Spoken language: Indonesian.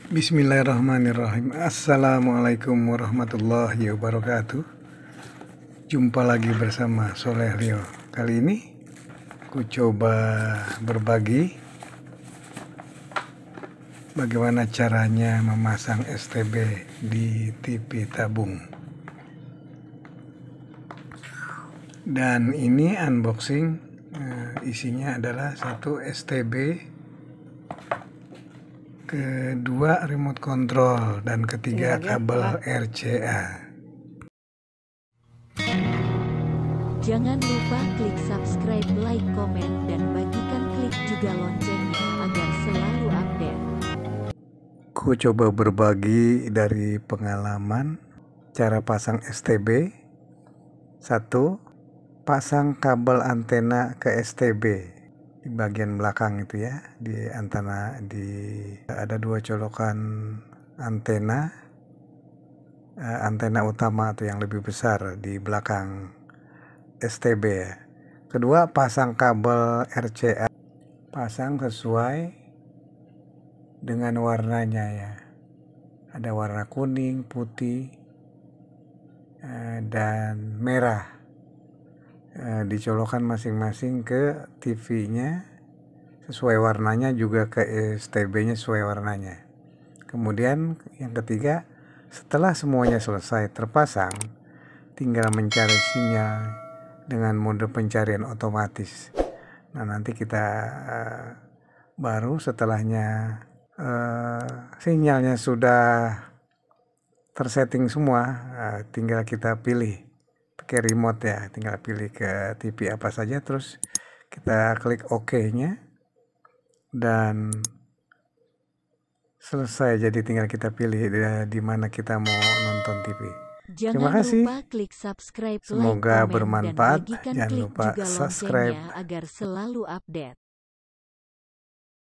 Bismillahirrahmanirrahim. Assalamualaikum warahmatullahi wabarakatuh. Jumpa lagi bersama Soleh Rio. Kali ini aku coba berbagi bagaimana caranya memasang STB di TV tabung. Dan ini unboxing, isinya adalah satu STB, kedua remote control, dan ketiga kabel RCA. Jangan lupa klik subscribe, like, komen, dan bagikan klik juga loncengnya agar selalu update. Ku coba berbagi dari pengalaman cara pasang STB. 1. Pasang kabel antena ke STB di bagian belakang itu ya, di antena, ada dua colokan antena, antena utama atau yang lebih besar di belakang STB ya. Kedua, pasang kabel RCA, pasang sesuai dengan warnanya ya, ada warna kuning, putih, dan merah. Dicolokkan masing-masing ke TV-nya sesuai warnanya, juga ke STB-nya sesuai warnanya. Kemudian yang ketiga, setelah semuanya selesai terpasang, tinggal mencari sinyal dengan mode pencarian otomatis. Nah, nanti kita baru setelahnya sinyalnya sudah tersetting semua, tinggal kita pilih pakai remote ya, tinggal pilih ke TV apa saja, terus kita klik OK-nya dan selesai. Jadi tinggal kita pilih di mana kita mau nonton TV. Terima kasih. Jangan lupa klik subscribe, Semoga like, komen, bermanfaat. dan bagikan Jangan klik lupa juga subscribe. loncengnya agar selalu update.